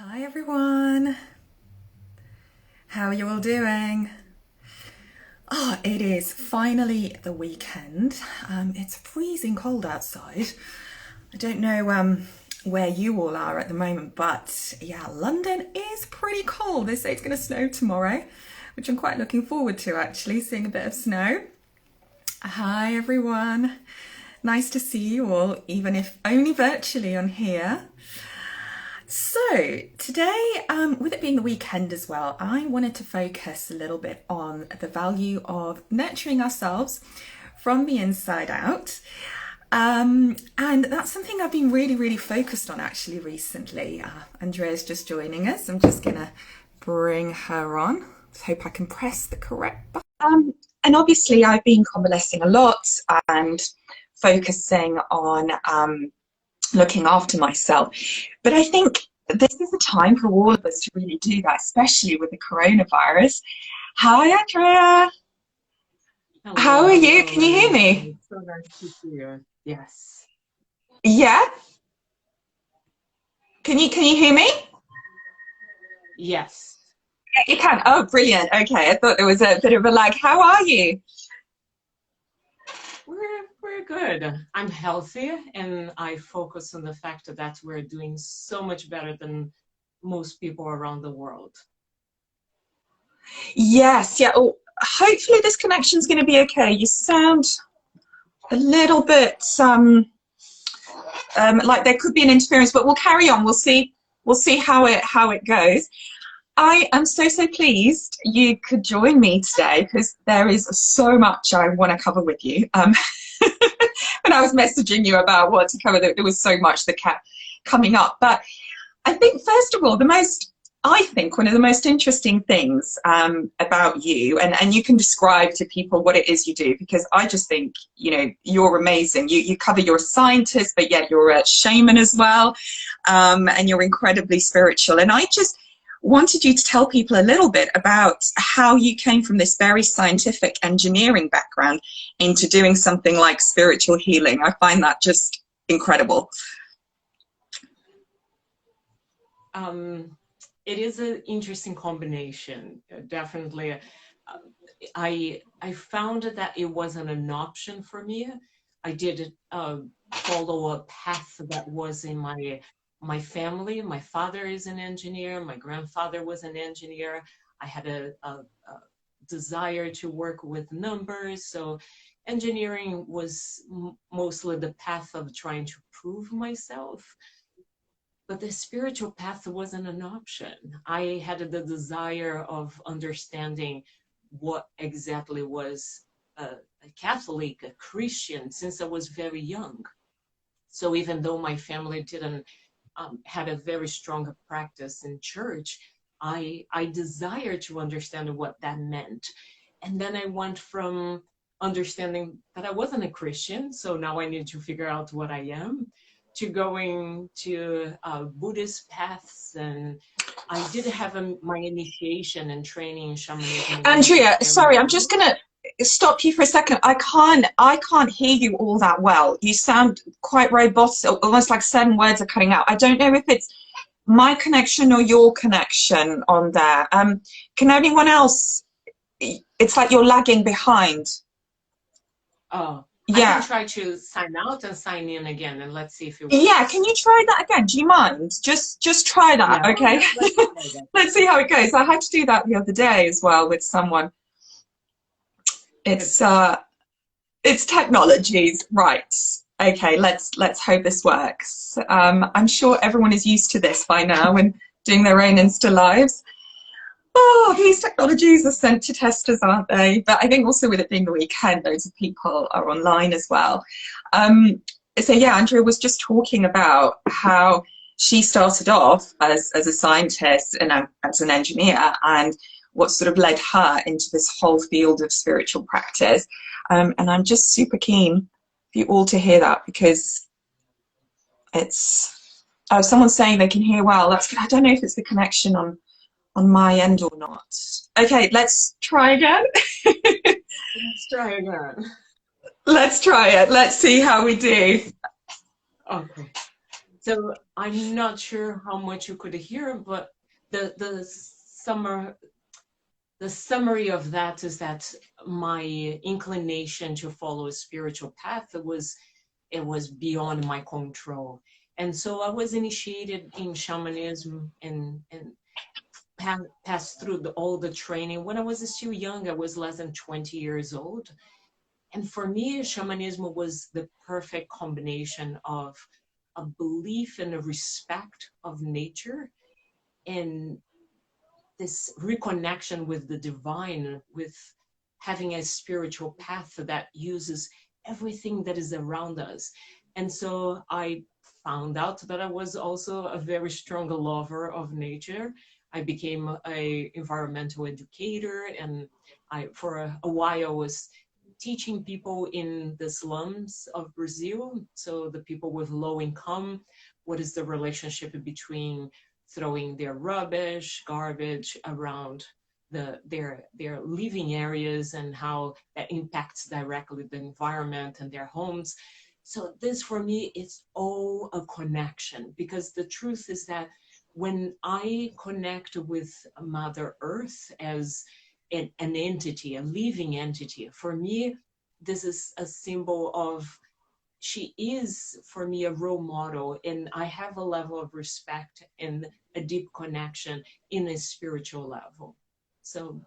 Hi everyone, how are you all doing? Oh, it is finally the weekend. It's freezing cold outside. I don't know where you all are at the moment, but yeah, London is pretty cold. They say it's going to snow tomorrow, which I'm quite looking forward to actually, seeing a bit of snow. Hi everyone, nice to see you all, even if only virtually on here. So today, with it being the weekend as well, I wanted to focus a little bit on the value of nurturing ourselves from the inside out. And that's something I've been really focused on actually recently. Andrea's just joining us. I'm just gonna bring her on. Let's hope I can press the correct button. And obviously I've been convalescing a lot and focusing on looking after myself. But I think this is a time for all of us to really do that, especially with the coronavirus. Hi, Andrea. How are Hello, you? hello, Can you hear Larisa. me? It's so nice to see you. Yes. Yeah? Can you hear me? Yes. Yeah, you can. Oh, brilliant. Okay, I thought there was a bit of a lag. How are you? We're good. I'm healthy and I focus on the fact that we're doing so much better than most people around the world. Yes, yeah. Oh, hopefully this connection's going to be okay. You sound a little bit like there could be an interference, but we'll carry on. We'll see. We'll see how it goes. I am so pleased you could join me today because there is so much I want to cover with you. When I was messaging you about what to cover, there was so much that kept coming up. But I think, first of all, I think one of the most interesting things about you, and you can describe to people what it is you do, because I just think, you're amazing. You cover, you're a scientist, but yet you're a shaman as well, and you're incredibly spiritual. And I just wanted you to tell people a little bit about how you came from this very scientific engineering background into doing something like spiritual healing. I find that just incredible. Um, it is an interesting combination, definitely. I found that it wasn't an option for me. I did follow a path that was in my family. My father is an engineer. My grandfather was an engineer. I had a desire to work with numbers. So engineering was mostly the path of trying to prove myself. But the spiritual path wasn't an option. I had the desire of understanding what exactly was a Catholic, a Christian, since I was very young. So even though my family didn't had a very strong practice in church, I desired to understand what that meant. And then I went from understanding that I wasn't a Christian, so now I need to figure out what I am, to going to Buddhist paths. And I did have my initiation and training in shamanism when I was Andrea, very sorry, I'm young. just gonna stop you for a second. I can't hear you all that well. You sound quite robotic, almost like certain words are cutting out. I don't know if it's my connection or your connection on there. Can anyone else? It's like you're lagging behind. I can Yeah. try to sign out and sign in again, and let's see if it Yeah, can works. you try that again? Do you mind? Just try that, Yeah, okay? let's try that. Let's see how it goes. I had to do that the other day as well with someone. It's It's uh it's technologies, right? Okay, let's hope this works. I'm sure everyone is used to this by now and doing their own Insta lives. Oh, these technologies are sent to testers, aren't they? But I think also with it being the weekend, loads of people are online as well. Um, so yeah, Andrea was just talking about how she started off as a scientist and as an engineer, and what sort of led her into this whole field of spiritual practice. And I'm just super keen for you all to hear that, because it's, oh, someone's saying they can hear well. That's good. I don't know if it's the connection on my end or not. Okay, let's try again. Let's try again. Let's try it. Let's see how we do. Okay. So I'm not sure how much you could hear, but the summary of that is that my inclination to follow a spiritual path was beyond my control. And so I was initiated in shamanism and passed through all the training. When I was still young, I was less than 20 years old. And for me, shamanism was the perfect combination of a belief and a respect of nature and this reconnection with the divine, with having a spiritual path that uses everything that is around us. And so I found out that I was also a very strong lover of nature. I became a environmental educator, and for a while was teaching people in the slums of Brazil, so the people with low income, what is the relationship between throwing their rubbish, garbage around their living areas and how that impacts directly the environment and their homes. So this for me, it's all a connection, because the truth is that when I connect with Mother Earth as an entity, a living entity, for me, this is a symbol of, she is for me a role model, and I have a level of respect and a deep connection in a spiritual level. So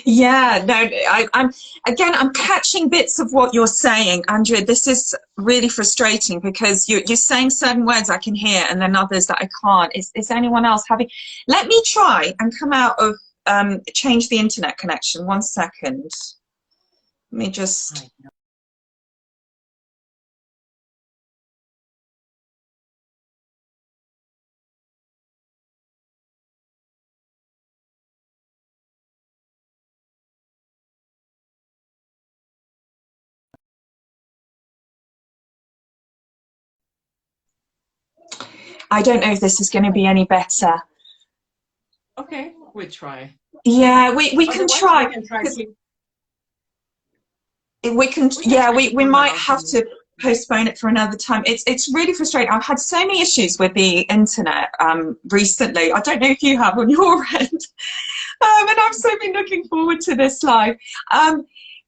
Yeah, no, I'm catching bits of what you're saying, Andrea. This is really frustrating because you're saying certain words I can hear and then others that I can't. Is anyone else having? Let me try and come out of change the internet connection. 1 second. Let me just. I don't know if this is going to be any better. okay, we try. Yeah, we can try. We can try to. We might have to postpone it for another time. It's really frustrating. I've had so many issues with the internet recently. I don't know if you have on your end. And I've so been looking forward to this live.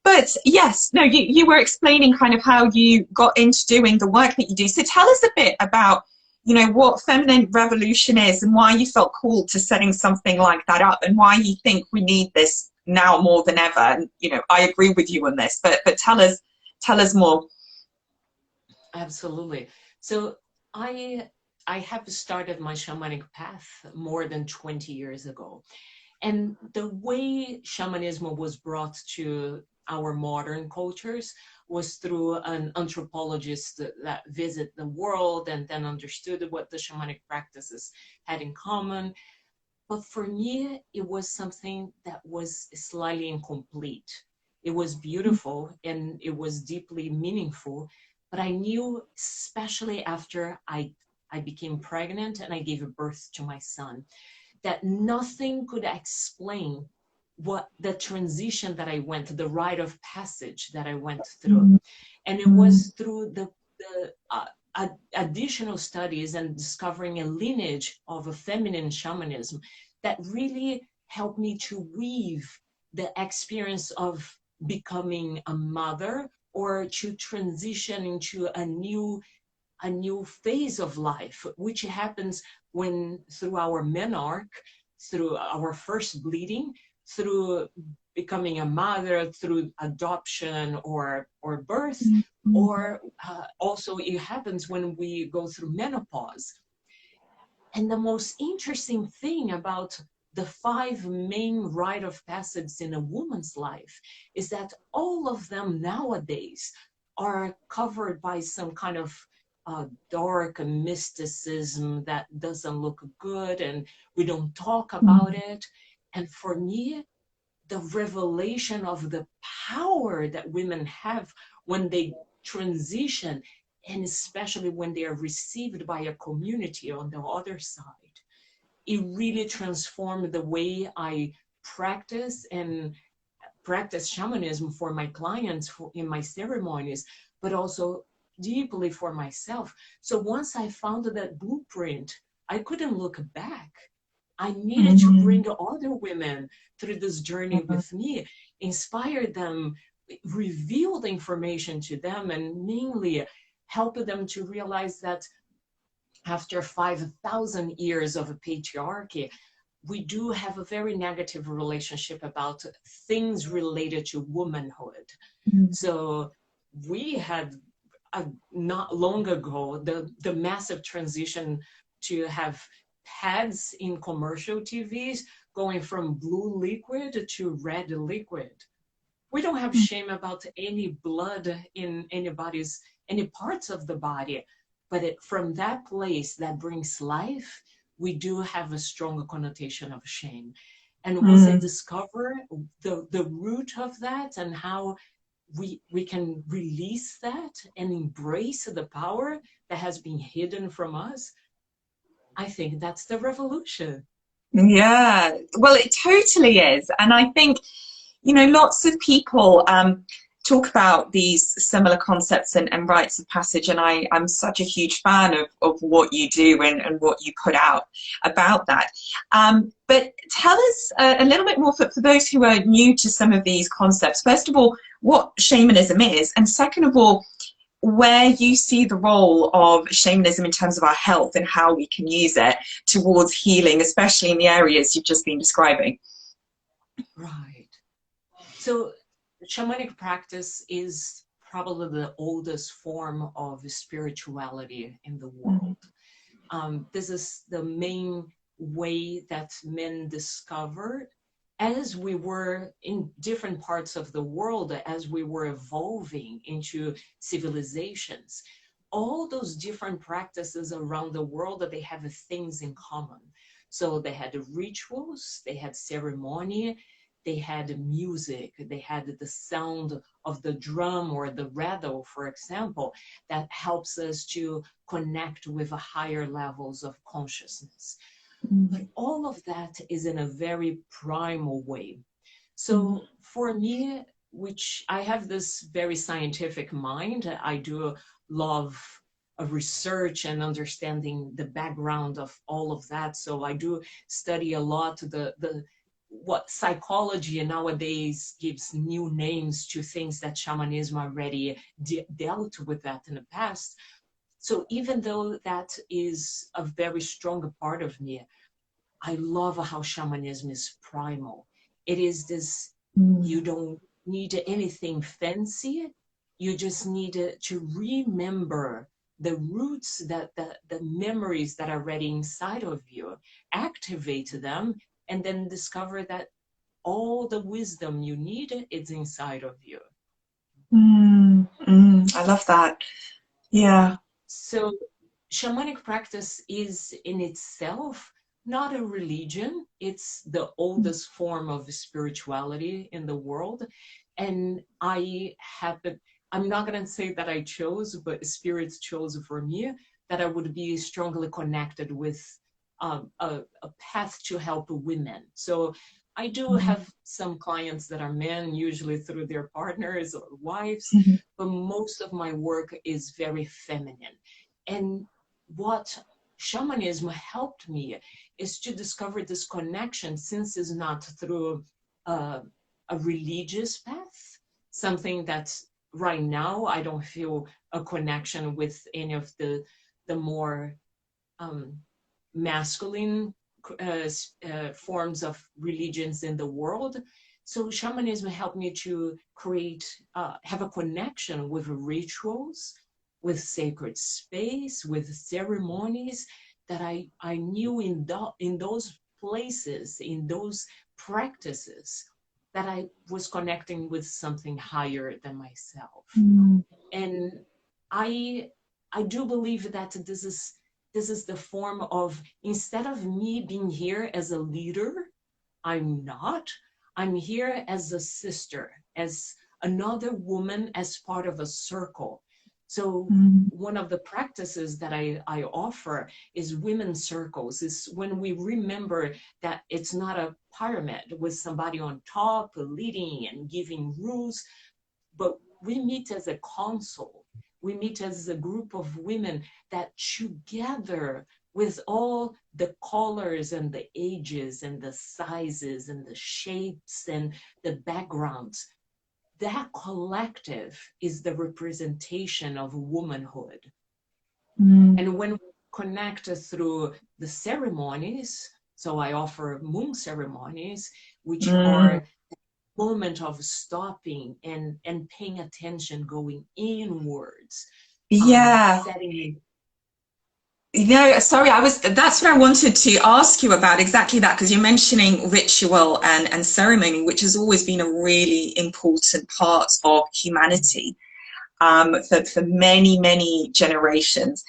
But yes, no, you were explaining kind of how you got into doing the work that you do. So tell us a bit about, what feminine revolution is and why you felt called to setting something like that up and why you think we need this now more than ever. And, I agree with you on this, but tell us more. Absolutely. So I have started my shamanic path more than 20 years ago. And the way shamanism was brought to our modern cultures was through an anthropologist that visited the world and then understood what the shamanic practices had in common. But for me, it was something that was slightly incomplete. It was beautiful and it was deeply meaningful, but I knew, especially after I became pregnant and I gave birth to my son, that nothing could explain what the transition that I went, the rite of passage that I went through. And it was through the additional studies and discovering a lineage of a feminine shamanism that really helped me to weave the experience of becoming a mother or to transition into a new phase of life, which happens when through our menarche, through our first bleeding, through becoming a mother, through adoption or birth, or also it happens when we go through menopause. And the most interesting thing about the 5 main rite of passage in a woman's life is that all of them nowadays are covered by some kind of dark mysticism that doesn't look good and we don't talk about it. And for me, the revelation of the power that women have when they transition, and especially when they are received by a community on the other side, it really transformed the way I practice shamanism for my clients in my ceremonies, but also deeply for myself. So once I found that blueprint, I couldn't look back. I needed to bring other women through this journey with me, inspire them, reveal the information to them, and mainly help them to realize that after 5,000 years of a patriarchy, we do have a very negative relationship about things related to womanhood. So we had not long ago the massive transition to have pads in commercial TVs going from blue liquid to red liquid. We don't have shame about any blood in any parts of the body, but from that place that brings life, we do have a strong connotation of shame. And once I discover the root of that and how we can release that and embrace the power that has been hidden from us, I think that's the revolution. Yeah, well, it totally is. And I think, you know, lots of people talk about these similar concepts and rites of passage, and I'm such a huge fan of what you do and what you put out about that. But tell us a little bit more for those who are new to some of these concepts. First of all, what shamanism is, and second of all, where you see the role of shamanism in terms of our health and how we can use it towards healing, especially in the areas you've just been describing. Right. So shamanic practice is probably the oldest form of spirituality in the world. This is the main way that men discovered, as we were in different parts of the world, as we were evolving into civilizations. All those different practices around the world, that they have things in common. So they had rituals, they had ceremony, they had music, they had the sound of the drum or the rattle, for example, that helps us to connect with higher levels of consciousness. But all of that is in a very primal way. So for me, which I have this very scientific mind, I do love research and understanding the background of all of that. So I do study a lot what psychology nowadays gives new names to things that shamanism already dealt with that in the past. So even though that is a very strong part of me, I love how shamanism is primal. It is this, you don't need anything fancy. You just need to remember the roots, that the memories that are already inside of you, activate them, and then discover that all the wisdom you need is inside of you. I love that. Yeah. So shamanic practice is in itself not a religion. It's the oldest form of spirituality in the world. And I'm not going to say that I chose, but spirits chose for me that I would be strongly connected with a path to help women. So I do have some clients that are men, usually through their partners or wives, but most of my work is very feminine. And what shamanism helped me is to discover this connection, since it's not through a religious path, something that right now I don't feel a connection with any of the more masculine forms of religions in the world. So shamanism helped me to have a connection with rituals, with sacred space, with ceremonies that I knew in those places, in those practices, that I was connecting with something higher than myself. And I do believe that this is the form of, instead of me being here as a leader, I'm here as a sister, as another woman, as part of a circle. So one of the practices that I offer is women's circles. Is when we remember that it's not a pyramid with somebody on top leading and giving rules, but we meet as a council. we meet as a group of women that together, with all the colors and the ages and the sizes and the shapes and the backgrounds, that collective is the representation of womanhood. And when we connect through the ceremonies, so I offer moon ceremonies, which are a moment of stopping and paying attention, going inwards. Yeah. Setting. Sorry, that's what I wanted to ask you about, exactly that, because you're mentioning ritual and ceremony, which has always been a really important part of humanity for many, many generations.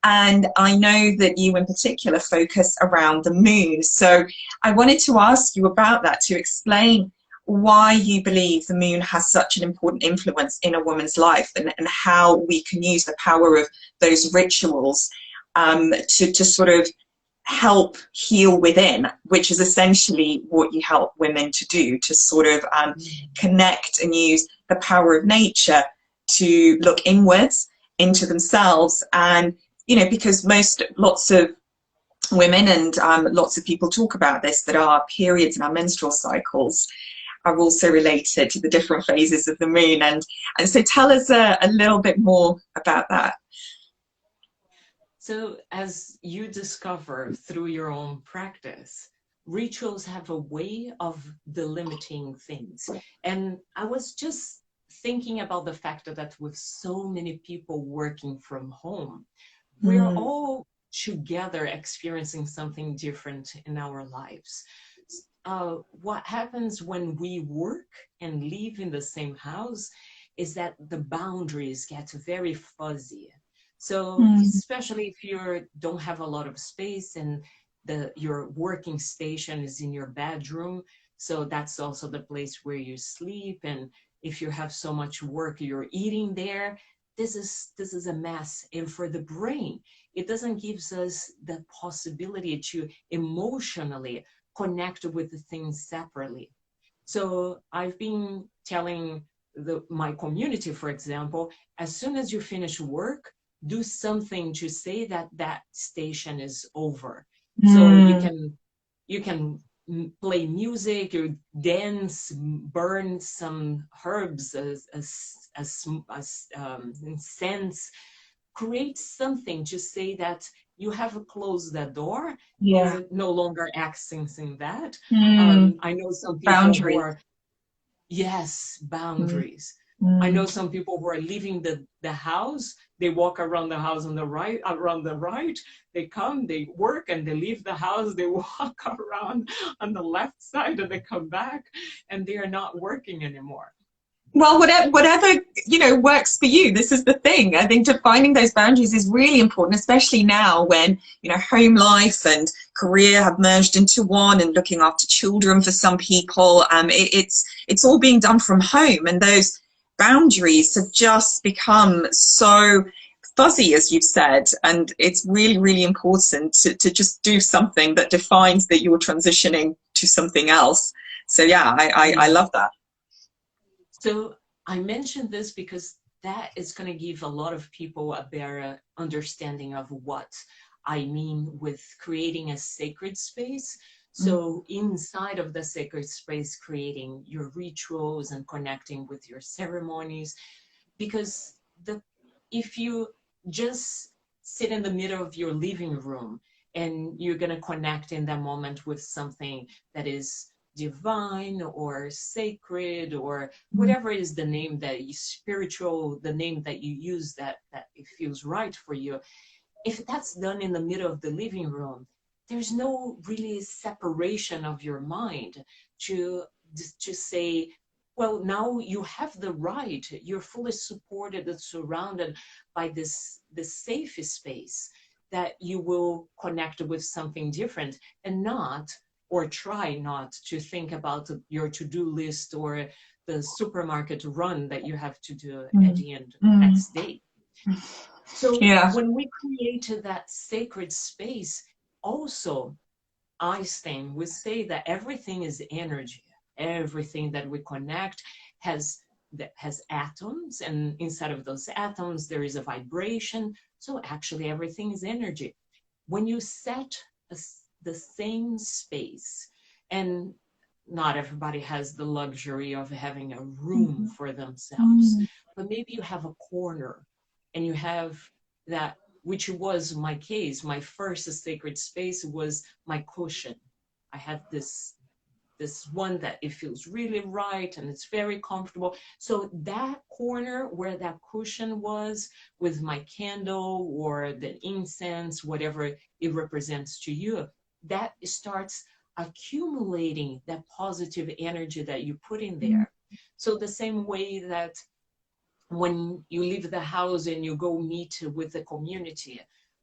And I know that you in particular focus around the moon. So I wanted to ask you about that, to explain why you believe the moon has such an important influence in a woman's life, and how we can use the power of those rituals to sort of help heal within, which is essentially what you help women to do, to sort of connect and use the power of nature to look inwards into themselves. And, you know, because lots of women and lots of people talk about this, that our periods and our menstrual cycles are also related to the different phases of the moon. And so tell us a little bit more about that. So as you discover through your own practice, rituals have a way of delimiting things. And I was just thinking about the fact that with so many people working from home, we're all together experiencing something different in our lives. What happens when we work and live in the same house is that the boundaries get very fuzzy. So especially if you don't have a lot of space and your working station is in your bedroom, so that's also the place where you sleep. And if you have so much work, you're eating there. This is a mess. And for the brain, it doesn't give us the possibility to emotionally connect with the things separately. So I've been telling my community, for example, as soon as you finish work, do something to say that that station is over. So you can play music, or dance, burn some herbs as incense, create something to say that you have closed that door. You're no longer accessing that. I know some people Boundaries. who are, yes, boundaries. I know some people who are leaving the house. They walk around the house on the right, they come, they work, and they leave the house. They walk around on the left side, and they come back, and they are not working anymore. Well, whatever, you know, works for you. This is the thing. I think defining those boundaries is really important, especially now when, you know, home life and career have merged into one, and looking after children for some people. It's all being done from home, and those boundaries have just become so fuzzy, as you've said. And it's really, really important to just do something that defines that you're transitioning to something else. So yeah, I love that. So I mentioned this because that is going to give a lot of people a better understanding of what I mean with creating a sacred space. So inside of the sacred space, creating your rituals and connecting with your ceremonies, because if you just sit in the middle of your living room and you're going to connect in that moment with something that is divine or sacred, or whatever is the name that you spiritual, the name that you use, that it feels right for you. If that's done in the middle of the living room, there's no really separation of your mind to say, well, now you have the right, you're fully supported and surrounded by this safe space, that you will connect with something different, and not, or try not to think about your to-do list or the supermarket run that you have to do at the end next day. So when we created that sacred space, also Einstein would say that everything is energy. Everything that we connect has that has atoms, and inside of those atoms there is a vibration. So actually everything is energy. When you set the same space, and not everybody has the luxury of having a room for themselves, but maybe you have a corner, and you have that, which was my case. My first sacred space was my cushion. I had this one that it feels really right and it's very comfortable. So that corner where that cushion was, with my candle or the incense, whatever it represents to you, that starts accumulating that positive energy that you put in there. So the same way that when you leave the house and you go meet with the community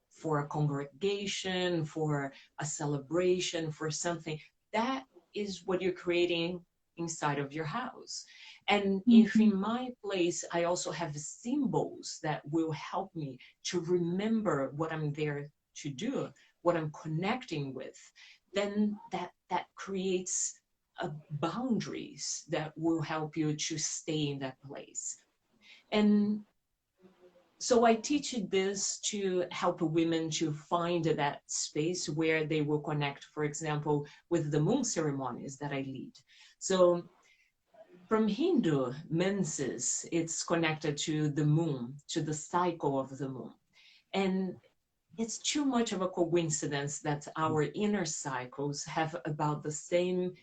for a congregation, for a celebration, for something, that is what you're creating inside of your house. And if in my place I also have symbols that will help me to remember what I'm there to do, what I'm connecting with, then that creates boundaries that will help you to stay in that place. And so I teach this to help women to find that space where they will connect, for example, with the moon ceremonies that I lead. So from Hindu, menses, it's connected to the moon, to the cycle of the moon. And it's too much of a coincidence that our inner cycles have about the same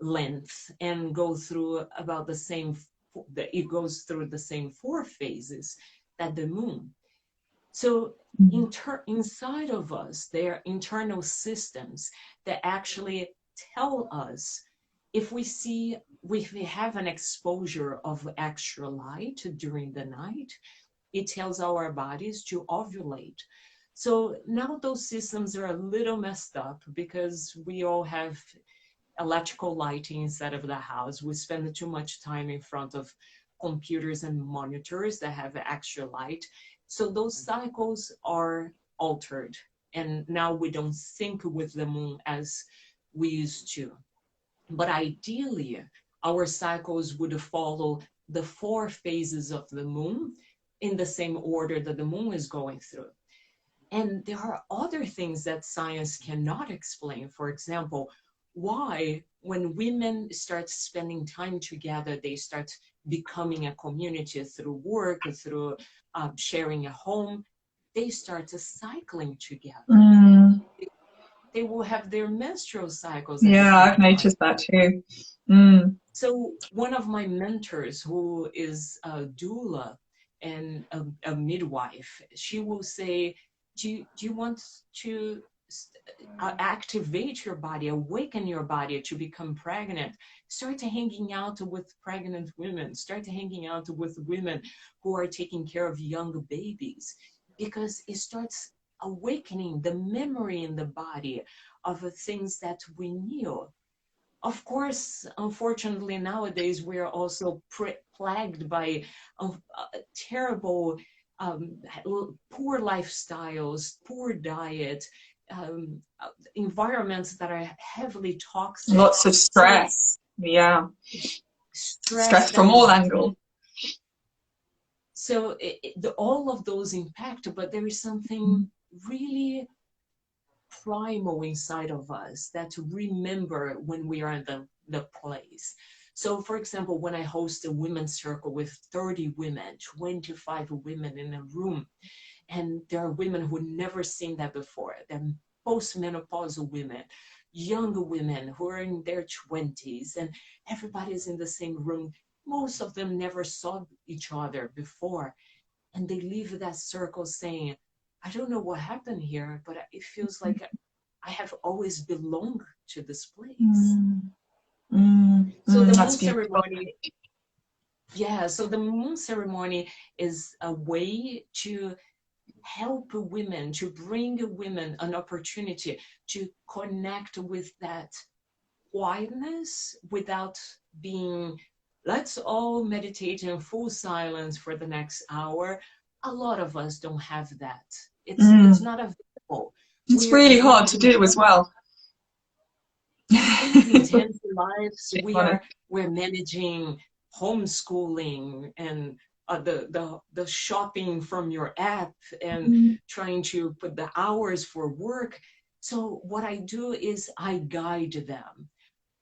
length and go through about the same, it goes through the same 4 phases that the moon. So inside of us, there are internal systems that actually tell us if we have an exposure of extra light during the night, it tells our bodies to ovulate. So now those systems are a little messed up because we all have electrical lighting inside of the house. We spend too much time in front of computers and monitors that have extra light. So those cycles are altered. And now we don't sync with the moon as we used to. But ideally, our cycles would follow the 4 phases of the moon in the same order that the moon is going through. And there are other things that science cannot explain. For example, why when women start spending time together, they start becoming a community through work, through sharing a home, they start cycling together. They will have their menstrual cycles. Yeah, I've noticed that too. So one of my mentors, who is a doula and a midwife, she will say, do you want to activate your body, awaken your body to become pregnant? Start hanging out with pregnant women, start hanging out with women who are taking care of young babies, because it starts awakening the memory in the body of the things that we knew. Of course, unfortunately, nowadays we are also plagued by terrible, poor lifestyles, poor diet, environments that are heavily toxic. Lots of stress. So, stress from all angles. So all of those impact, but there is something really primal inside of us that to remember when we are in the place. So for example, when I host a women's circle with 30 women, 25 women in a room, and there are women who never seen that before. They're postmenopausal women, younger women who are in their 20s, and everybody's in the same room. Most of them never saw each other before. And they leave that circle saying, I don't know what happened here, but it feels like I have always belonged to this place. So the moon ceremony, so the moon ceremony is a way to help women, to bring women an opportunity to connect with that quietness without being, let's all meditate in full silence for the next hour. A lot of us don't have that. It's not available. It's really hard to do as well. Intense lives. We're managing homeschooling and the shopping from your app and Mm. trying to put the hours for work. So what I do is I guide them.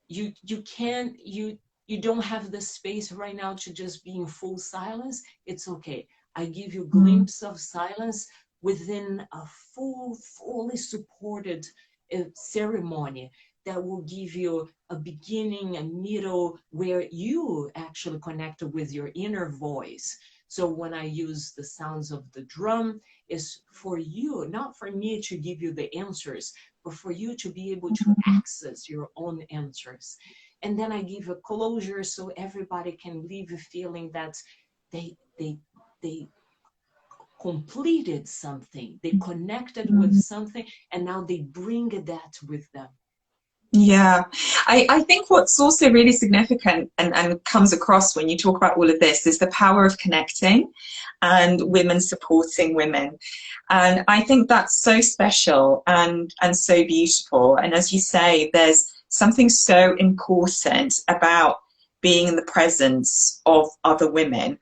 You can't, you don't have the space right now to just be in full silence. It's okay. I give you a Mm. glimpse of silence within a fully supported ceremony that will give you a beginning, a middle, where you actually connect with your inner voice. So when I use the sounds of the drum, is for you, not for me to give you the answers, but for you to be able to Mm. access your own answers. And then I give a closure so everybody can leave a feeling that they completed something, they connected with Mm. something, and now they bring that with them. Yeah, I think what's also really significant and comes across when you talk about all of this is the power of connecting and women supporting women. And I think that's so special and so beautiful. And as you say, there's something so important about being in the presence of other women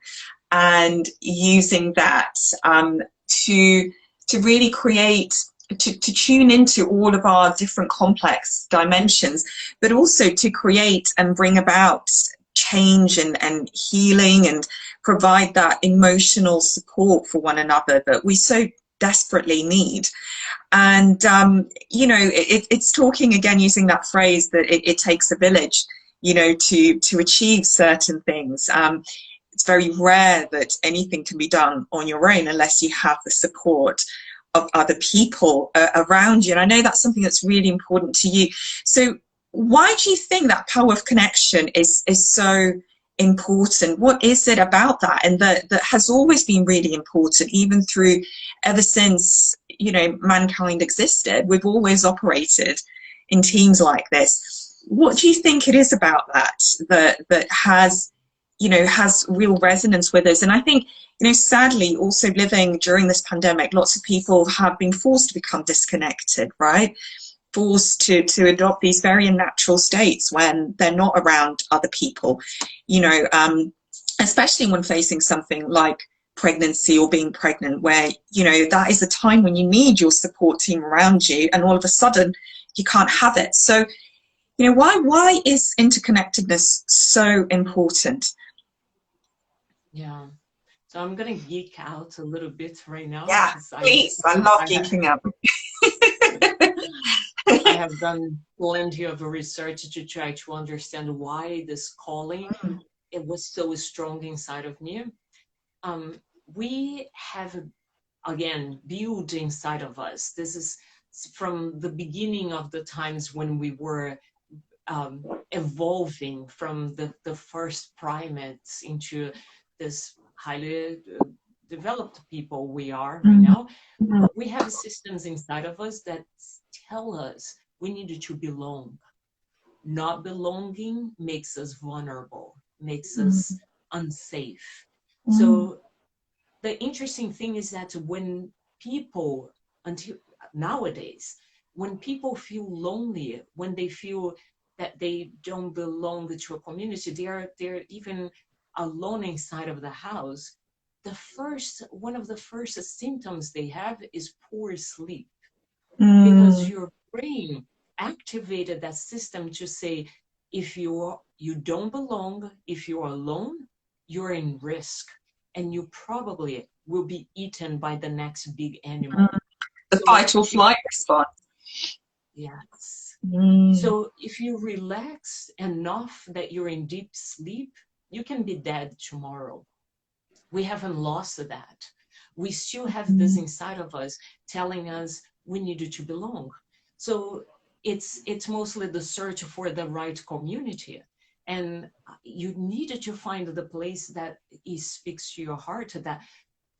and using that to really create, to tune into all of our different complex dimensions, but also to create and bring about change and healing and provide that emotional support for one another that we so desperately need. And it's talking again, using that phrase that it takes a village, to achieve certain things. It's very rare that anything can be done on your own unless you have the support of other people around you. And I know that's something that's really important to you. So why do you think that power of connection is so important? What is it about that, and that has always been really important, even through, ever since mankind existed? We've always operated in teams like this. What do you think it is about that has real resonance with us? And I think, sadly, also living during this pandemic, lots of people have been forced to become disconnected, right? Forced to adopt these very unnatural states when they're not around other people, especially when facing something like pregnancy or being pregnant, where, that is a time when you need your support team around you, and all of a sudden you can't have it. So, why is interconnectedness so important? Yeah. So I'm gonna geek out a little bit right now Yeah, because please. I love I have geeking out. I have done plenty of research to try to understand why this calling, it was so strong inside of me. We have, again, built inside of us. This is from the beginning of the times when we were evolving from the first primates into this highly developed people we are right now. We have systems inside of us that tell us we need to belong. Not belonging makes us vulnerable, makes us unsafe. So the interesting thing is that when people, until nowadays, when people feel lonely, when they feel that they don't belong to a community, they're even alone inside of the house, one of the first symptoms they have is poor sleep, because your brain activated that system to say, if you don't belong, if you're alone, you're in risk, and you probably will be eaten by the next big animal. The So fight or flight response. yes. Mm. So if you relax enough that you're in deep sleep, you can be dead tomorrow. We haven't lost that. We still have this inside of us telling us we need to belong. So it's mostly the search for the right community. And you needed to find the place that speaks to your heart, that,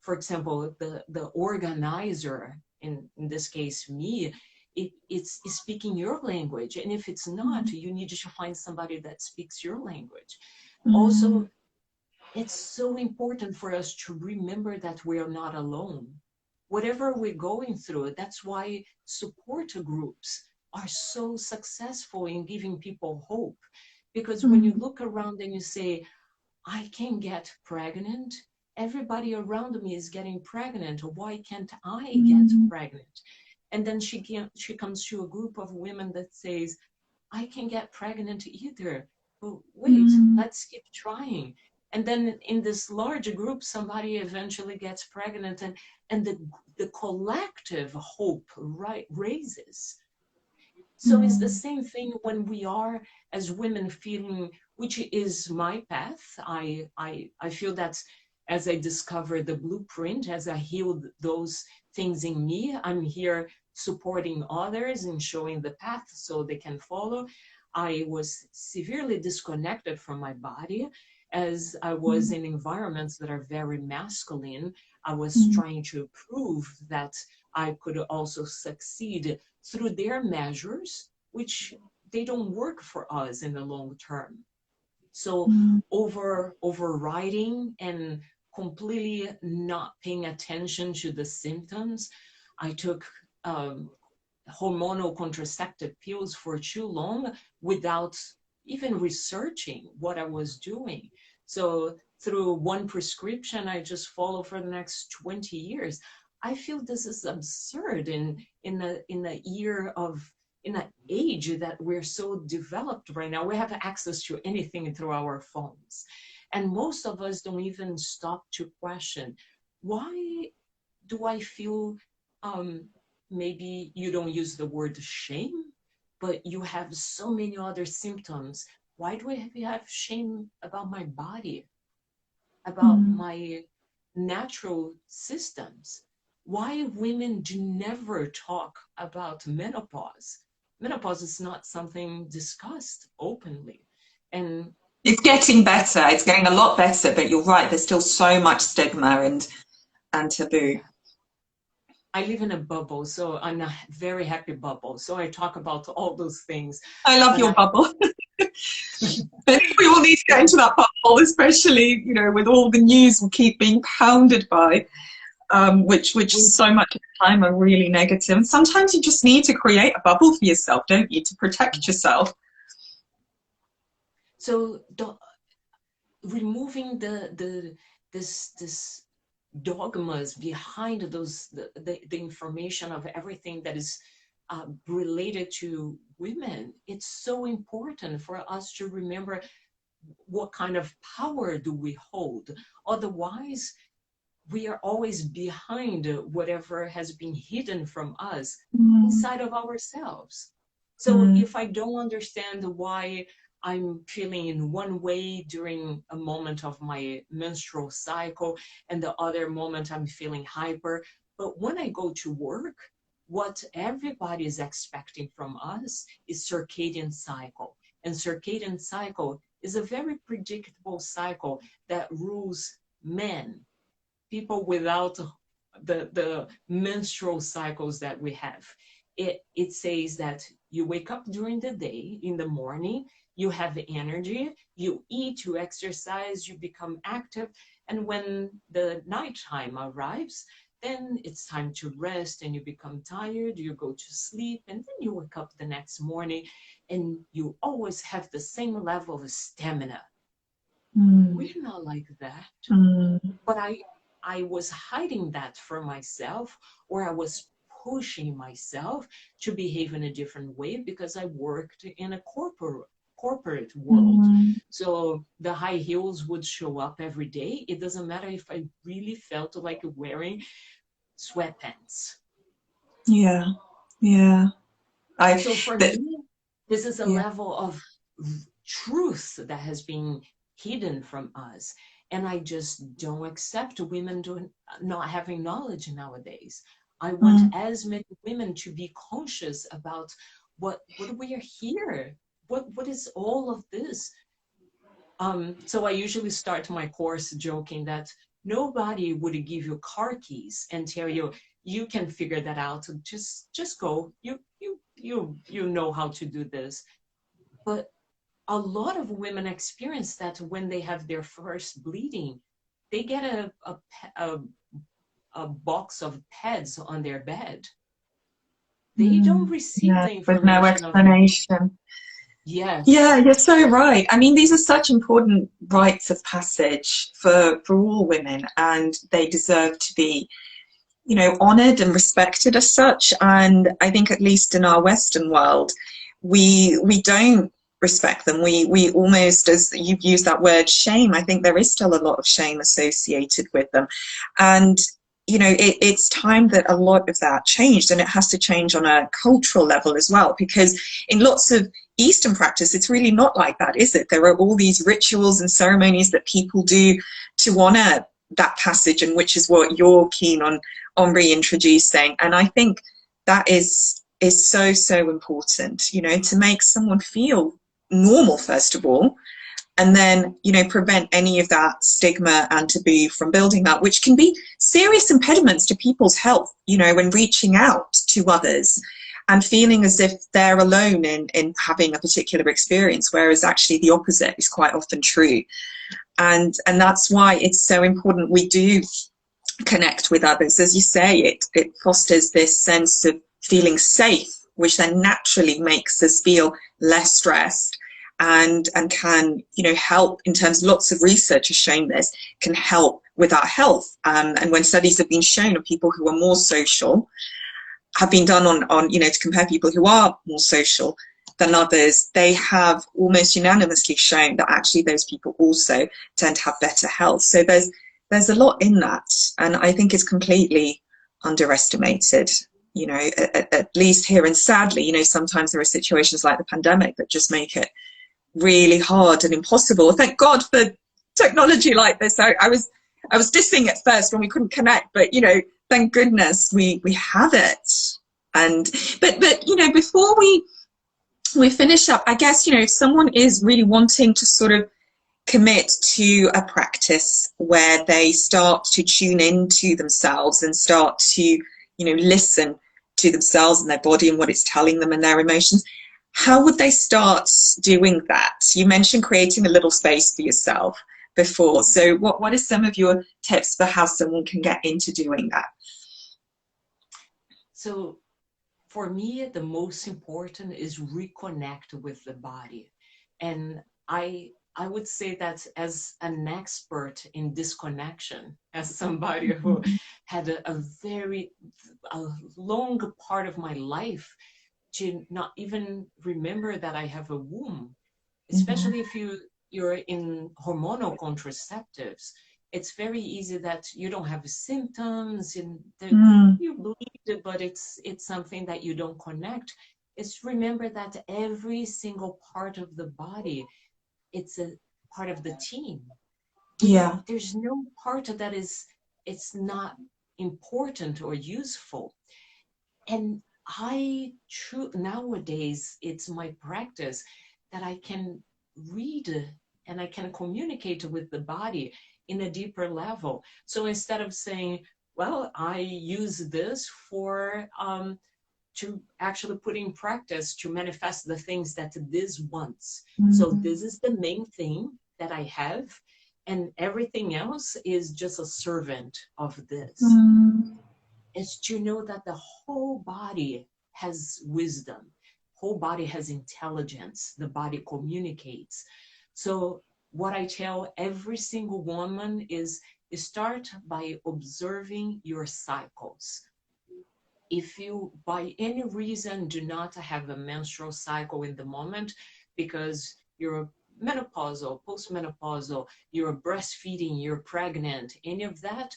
for example, the organizer, in this case, me, it's speaking your language. And if it's not, you need to find somebody that speaks your language. Also, it's so important for us to remember that we are not alone. Whatever we're going through, that's why support groups are so successful in giving people hope. Because when you look around and you say, I can get pregnant. Everybody around me is getting pregnant. Why can't I get pregnant? And then she comes to a group of women that says, I can get pregnant either. But wait, let's keep trying. And then in this large group, somebody eventually gets pregnant, and the collective hope raises. So it's the same thing when we are as women feeling, which is my path. I feel that as I discover the blueprint, as I heal those things in me, I'm here supporting others and showing the path so they can follow. I was severely disconnected from my body as I was in environments that are very masculine. I was trying to prove that I could also succeed through their measures, which they don't work for us in the long term. So overriding and completely not paying attention to the symptoms. I took hormonal contraceptive pills for too long without even researching what I was doing. So through one prescription I just follow for the next 20 years. I feel this is absurd in the year of, in an age that we're so developed right now. We have access to anything through our phones. And most of us don't even stop to question, why do I feel, maybe you don't use the word shame, but you have so many other symptoms. Why do I have shame about my body, about my natural systems? Why women do never talk about menopause? Menopause is not something discussed openly. And it's getting better. It's getting a lot better, but you're right. There's still so much stigma and taboo. I live in a bubble, so I'm a very happy bubble. So I talk about all those things. I love your bubble. We all need to get into that bubble, especially, you know, with all the news we keep being pounded by, which so much of the time are really negative. And sometimes you just need to create a bubble for yourself, don't you, to protect yourself. So removing this dogmas behind those the information of everything that is related to women, it's so important for us to remember what kind of power do we hold. Otherwise, we are always behind whatever has been hidden from us inside of ourselves. So if I don't understand why I'm feeling in one way during a moment of my menstrual cycle, and the other moment I'm feeling hyper. But when I go to work, what everybody is expecting from us is circadian cycle. And circadian cycle is a very predictable cycle that rules men, people without the menstrual cycles that we have. It says that you wake up during the day, in the morning, you have energy, you eat, you exercise, you become active. And when the nighttime arrives, then it's time to rest and you become tired, you go to sleep, and then you wake up the next morning and you always have the same level of stamina. We're not like that. But I was hiding that from myself, or I was pushing myself to behave in a different way because I worked in a corporate world. So the high heels would show up every day. It doesn't matter if I really felt like wearing sweatpants. Yeah. So for me, this is a level of truth that has been hidden from us. And I just don't accept women not having knowledge nowadays. I want as many women to be conscious about what we are here. What is all of this? So I usually start my course joking that nobody would give you car keys and tell you, you can figure that out. Just go. You know how to do this. But a lot of women experience that when they have their first bleeding. They get a box of pads on their bed. They don't receive the information. With no explanation. Yes. Yeah, you're so right. I mean, these are such important rites of passage for all women, and they deserve to be, honored and respected as such. And I think, at least in our Western world, we don't respect them. We almost, as you've used that word, shame. I think there is still a lot of shame associated with them, and it's time that a lot of that changed, and it has to change on a cultural level as well, because in lots of Eastern practice, it's really not like that, is it? There are all these rituals and ceremonies that people do to honor that passage, and which is what you're keen on reintroducing. And I think that is so important, to make someone feel normal, first of all, and then, prevent any of that stigma and taboo from building up, which can be serious impediments to people's health, when reaching out to others and feeling as if they're alone in having a particular experience, whereas actually the opposite is quite often true. And that's why it's so important we do connect with others. As you say, it fosters this sense of feeling safe, which then naturally makes us feel less stressed, and can help in terms, lots of research has shown this can help with our health, and when studies have been shown of people who are more social, have been done on to compare people who are more social than others, they have almost unanimously shown that actually those people also tend to have better health. So there's a lot in that, and I think it's completely underestimated, at least here. And sadly, sometimes there are situations like the pandemic that just make it really hard and impossible. Thank God for technology like this. I was dissing at first when we couldn't connect, but thank goodness we have it. And but before we finish up, I guess if someone is really wanting to sort of commit to a practice where they start to tune into themselves and start to listen to themselves and their body and what it's telling them and their emotions, how would they start doing that? You mentioned creating a little space for yourself before. So what are some of your tips for how someone can get into doing that? So for me, the most important is reconnect with the body. And I would say that as an expert in disconnection, as somebody who had a long part of my life to not even remember that I have a womb, especially if you're in hormonal contraceptives, it's very easy that you don't have symptoms and you bleed, but it's something that you don't connect. It's remember that every single part of the body, it's a part of the team. Yeah. There's no part that it's not important or useful. And nowadays, it's my practice that I can read and I can communicate with the body in a deeper level. So instead of saying, well, I use this for to actually put in practice to manifest the things that this wants. So this is the main thing that I have, and everything else is just a servant of this. Is to know that the whole body has wisdom, whole body has intelligence, the body communicates. So what I tell every single woman is start by observing your cycles. If you, by any reason, do not have a menstrual cycle in the moment because you're menopausal, postmenopausal, you're breastfeeding, you're pregnant, any of that,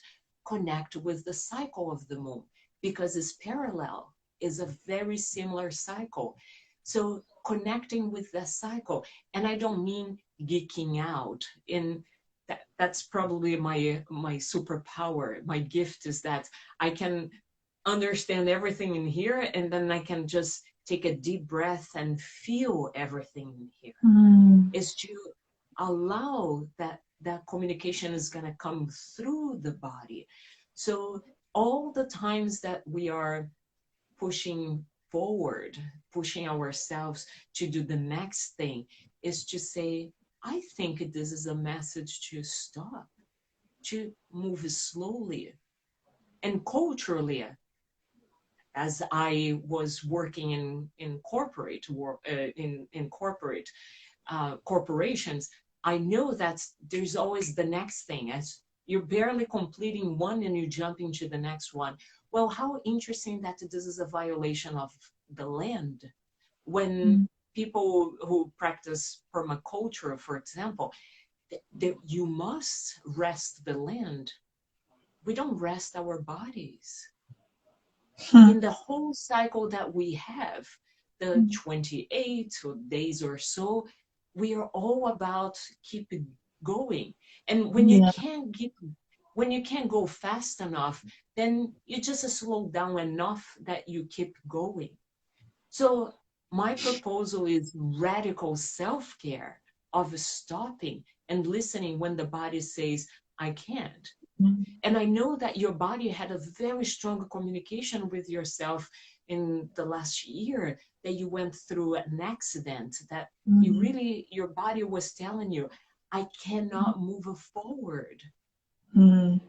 connect with the cycle of the moon because it's parallel, is a very similar cycle. So connecting with that cycle, and I don't mean geeking out. That's probably my superpower. My gift is that I can understand everything in here, and then I can just take a deep breath and feel everything in here. Is to allow that communication is going to come through the body. So all the times that we are pushing forward, pushing ourselves to do the next thing, is to say, I think this is a message to stop, to move slowly. And culturally, as I was working in corporate work, in corporate corporations, I know that there's always the next thing. As you're barely completing one and you jump into the next one. Well, how interesting that this is a violation of the land. When people who practice permaculture, for example, you must rest the land. We don't rest our bodies. In the whole cycle that we have, the 28 days or so, we are all about keeping going. And when you can't go fast enough, then you just slow down enough that you keep going. So my proposal is radical self-care of stopping and listening when the body says, I can't. And I know that your body had a very strong communication with yourself in the last year, that you went through an accident, that your body was telling you, I cannot move forward.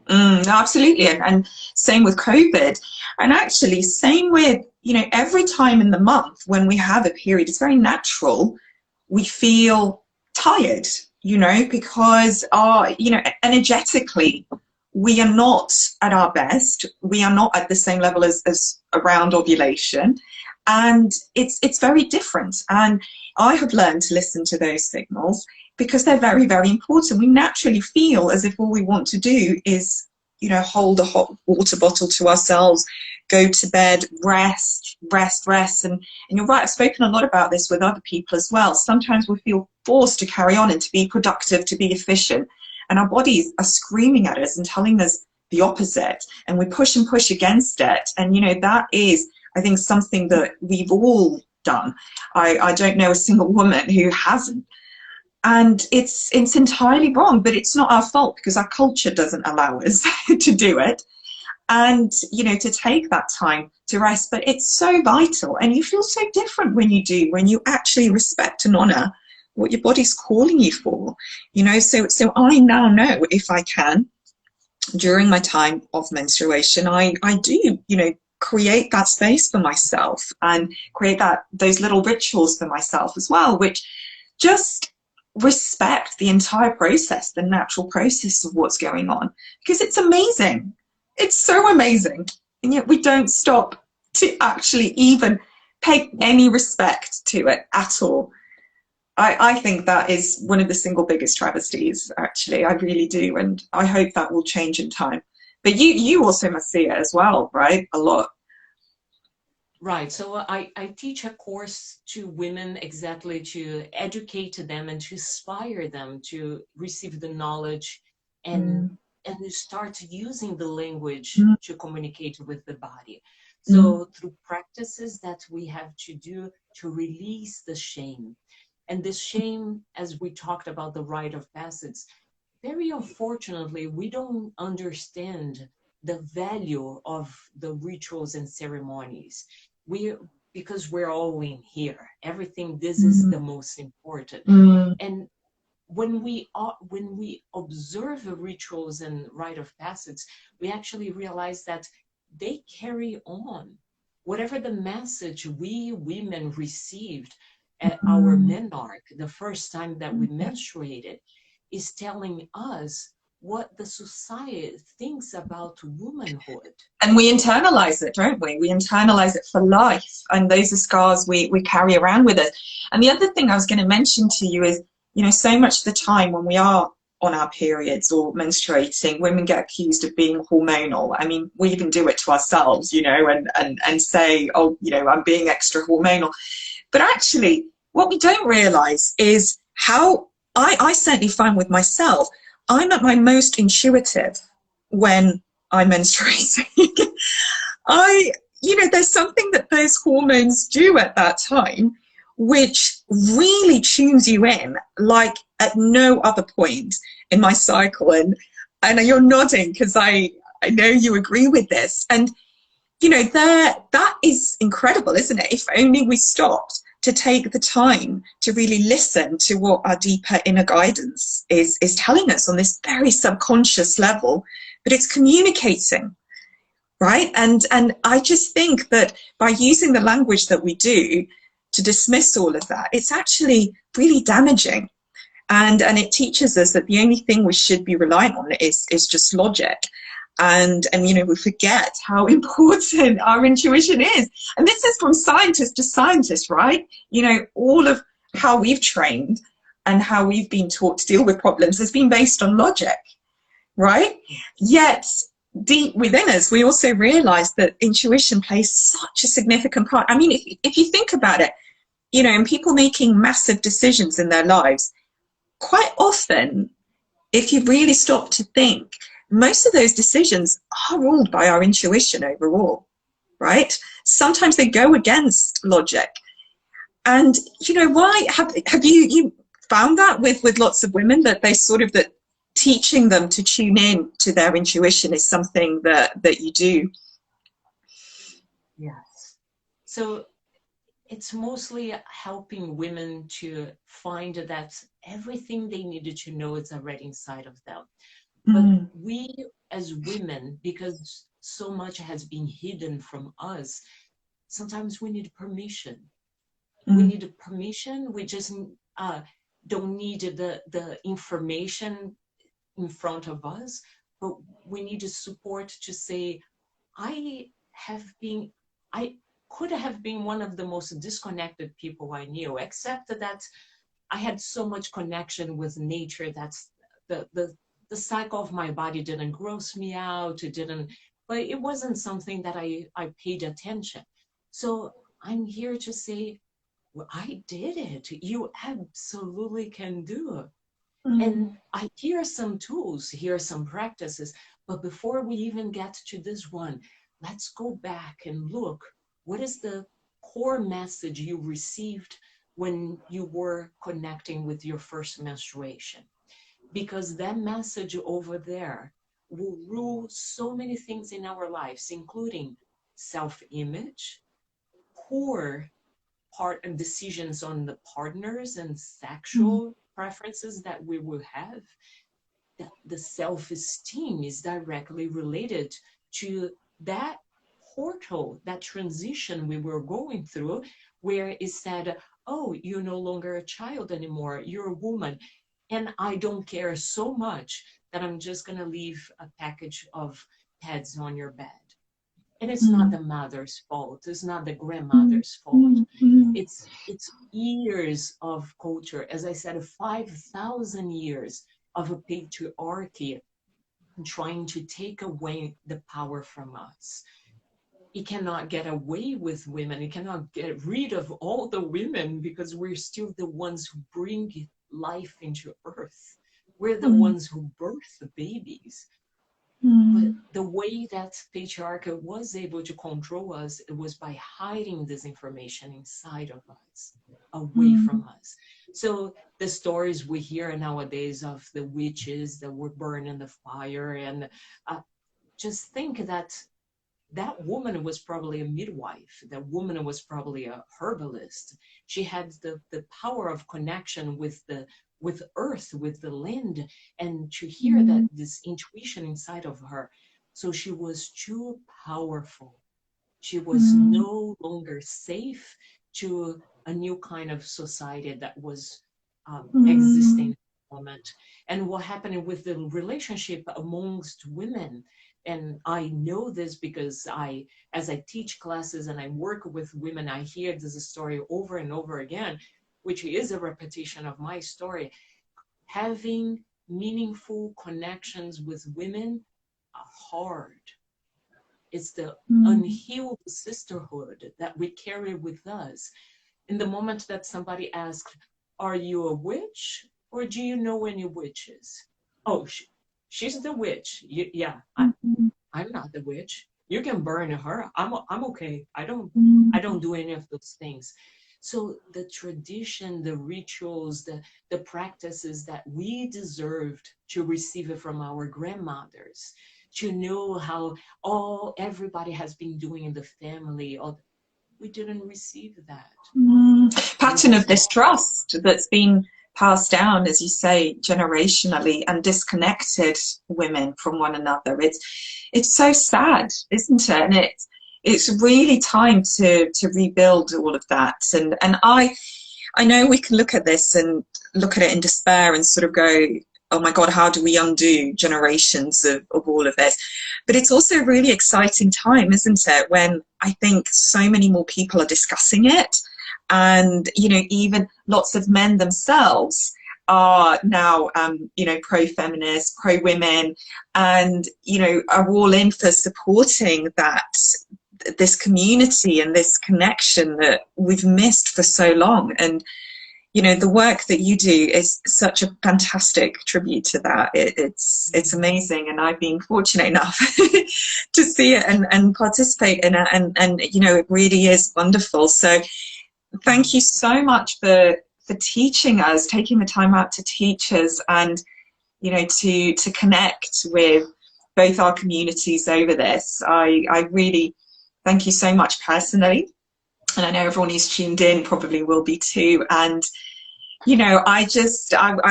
Absolutely. And same with COVID. And actually, same with, every time in the month when we have a period, it's very natural. We feel tired, because energetically, we are not at our best. We are not at the same level as around ovulation. And it's very different. And I have learned to listen to those signals because they're very, very important. We naturally feel as if all we want to do is, hold a hot water bottle to ourselves, go to bed, rest. And you're right, I've spoken a lot about this with other people as well. Sometimes we feel forced to carry on and to be productive, to be efficient. And our bodies are screaming at us and telling us the opposite. And we push and push against it. And, that is, I think, something that we've all done. I don't know a single woman who hasn't. And it's entirely wrong, but it's not our fault because our culture doesn't allow us to do it. And, to take that time to rest. But it's so vital. And you feel so different when you do, when you actually respect and honor what your body's calling you for, so I now know, if I can, during my time of menstruation, I do, create that space for myself and create those little rituals for myself as well, which just respect the entire process, the natural process of what's going on, because it's amazing. It's so amazing. And yet we don't stop to actually even pay any respect to it at all. I think that is one of the single biggest travesties, actually. I really do. And I hope that will change in time. But you also must see it as well, right? A lot. Right. So I teach a course to women exactly to educate them and to inspire them to receive the knowledge and start using the language to communicate with the body. So through practices that we have to do to release the shame. And this shame, as we talked about the rite of passage, very unfortunately, we don't understand the value of the rituals and ceremonies. Because we're all in here. Everything, this is the most important. And when we observe the rituals and rite of passage, we actually realize that they carry on. Whatever the message we women received at our menarche, the first time that we menstruated, is telling us what the society thinks about womanhood. And we internalize it, don't we? We internalize it for life. And those are scars we carry around with us. And the other thing I was going to mention to you is, so much of the time when we are on our periods or menstruating, women get accused of being hormonal. I mean, we even do it to ourselves, and say, oh, I'm being extra hormonal. But actually, what we don't realize is how I certainly find with myself, I'm at my most intuitive when I'm menstruating. There's something that those hormones do at that time, which really tunes you in like at no other point in my cycle. And you're nodding because I know you agree with this. And, that is incredible, isn't it? If only we stopped to take the time to really listen to what our deeper inner guidance is telling us on this very subconscious level, but it's communicating right? And I just think that by using the language that we do to dismiss all of that, it's actually really damaging. And it teaches us that the only thing we should be reliant on is just logic. And you know, we forget how important our intuition is. And this is from scientist to scientist, right? You know, all of how we've trained and how we've been taught to deal with problems has been based on logic, right? Yet deep within us, we also realize that intuition plays such a significant part. I mean, if you think about it, you know, and people making massive decisions in their lives, quite often, if you really stop to think, most of those decisions are ruled by our intuition overall, right? Sometimes they go against logic. And, you know, why have you found that with lots of women, that they sort of, that teaching them to tune in to their intuition is something that you do? Yes. So it's mostly helping women to find that everything they needed to know is already inside of them. But we as women, because so much has been hidden from us, sometimes we need permission. We need permission. We just don't need the information in front of us, but we need support to say, I could have been one of the most disconnected people I knew, except that I had so much connection with nature. That's the cycle of my body didn't gross me out. But it wasn't something that I paid attention. So I'm here to say, well, I did it. You absolutely can do it. And here are some tools, here are some practices. But before we even get to this one, let's go back and look. What is the core message you received when you were connecting with your first menstruation? Because that message over there will rule so many things in our lives, including self-image, core part and decisions on the partners and sexual preferences that we will have. The self-esteem is directly related to that portal, that transition we were going through, where it said, oh, you're no longer a child anymore, you're a woman. And I don't care so much that I'm just going to leave a package of pads on your bed. And it's not the mother's fault. It's not the grandmother's fault. It's years of culture. As I said, 5,000 years of a patriarchy trying to take away the power from us. It cannot get away with women. It cannot get rid of all the women, because we're still the ones who bring life into earth. We're the ones who birth the babies. But the way that patriarchy was able to control us, it was by hiding this information inside of us, away from us. So the stories we hear nowadays of the witches that were burned in the fire, and just think that that woman was probably a midwife. That woman was probably a herbalist. She had the power of connection with earth, with the land, and to hear that this intuition inside of her. So she was too powerful. She was no longer safe to a new kind of society that was existing at the moment. And what happened with the relationship amongst women, and I know this because as I teach classes and I work with women, I hear this story over and over again, which is a repetition of my story. Having meaningful connections with women are hard. It's the unhealed sisterhood that we carry with us. In the moment that somebody asked, are you a witch, or do you know any witches? Oh, she's the witch. Yeah, I'm not the witch. You can burn her. I'm okay. I don't do any of those things. So the tradition, the rituals, the practices that we deserved to receive it from our grandmothers, to know how everybody has been doing in the family, we didn't receive that. Pattern of distrust that's been passed down, as you say, generationally, and disconnected women from one another. It's so sad, isn't it? And it's really time to rebuild all of that. And I know we can look at this and look at it in despair and sort of go, oh my God, how do we undo generations of all of this? But it's also a really exciting time, isn't it, when I think so many more people are discussing it. And, you know, even lots of men themselves are now, you know, pro-feminist, pro-women, and, you know, are all in for supporting this community and this connection that we've missed for so long. And, you know, the work that you do is such a fantastic tribute to that. It's amazing, and I've been fortunate enough to see it and participate in it, and you know, it really is wonderful. So thank you so much for teaching us, taking the time out to teach us, and you know, to connect with both our communities over this. I really thank you so much personally. And I know everyone who's tuned in probably will be too. And, you know, I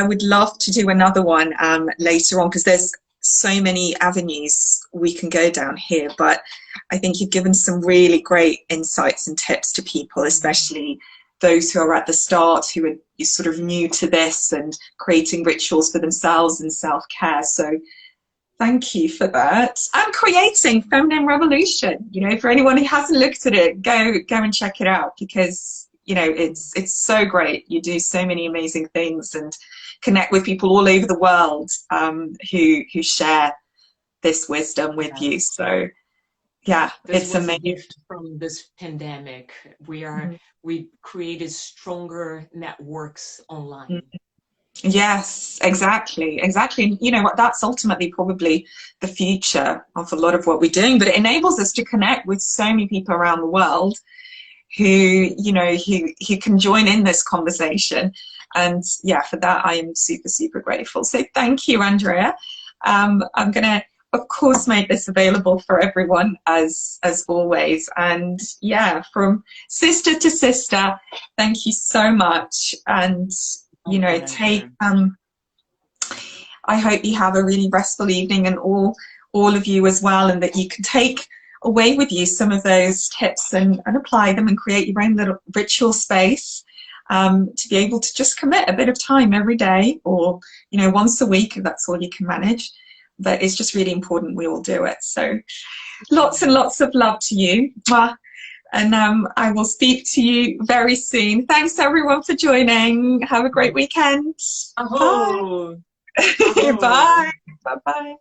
would love to do another one later on, because there's so many avenues we can go down here. But I think you've given some really great insights and tips to people, especially those who are at the start, who are sort of new to this and creating rituals for themselves and self-care. So thank you for that. And creating Feminine Revolution, you know, for anyone who hasn't looked at it, go and check it out, because, you know, it's so great. You do so many amazing things and connect with people all over the world who share this wisdom with you. So yeah, it's amazing. A gift from this pandemic. We created stronger networks online. Yes, exactly. You know what, that's ultimately probably the future of a lot of what we're doing, but it enables us to connect with so many people around the world who, you know, who can join in this conversation. And yeah, for that I am super, super grateful. So thank you, Andrea. I'm gonna, of course, make this available for everyone as always. And yeah, from sister to sister, thank you so much. And you know, I hope you have a really restful evening, and all of you as well, and that you can take away with you some of those tips and apply them and create your own little ritual space, to be able to just commit a bit of time every day, or, you know, once a week if that's all you can manage. But it's just really important we all do it. So lots and lots of love to you. And I will speak to you very soon. Thanks everyone for joining. Have a great weekend. Oh. Bye. Bye. Bye-bye.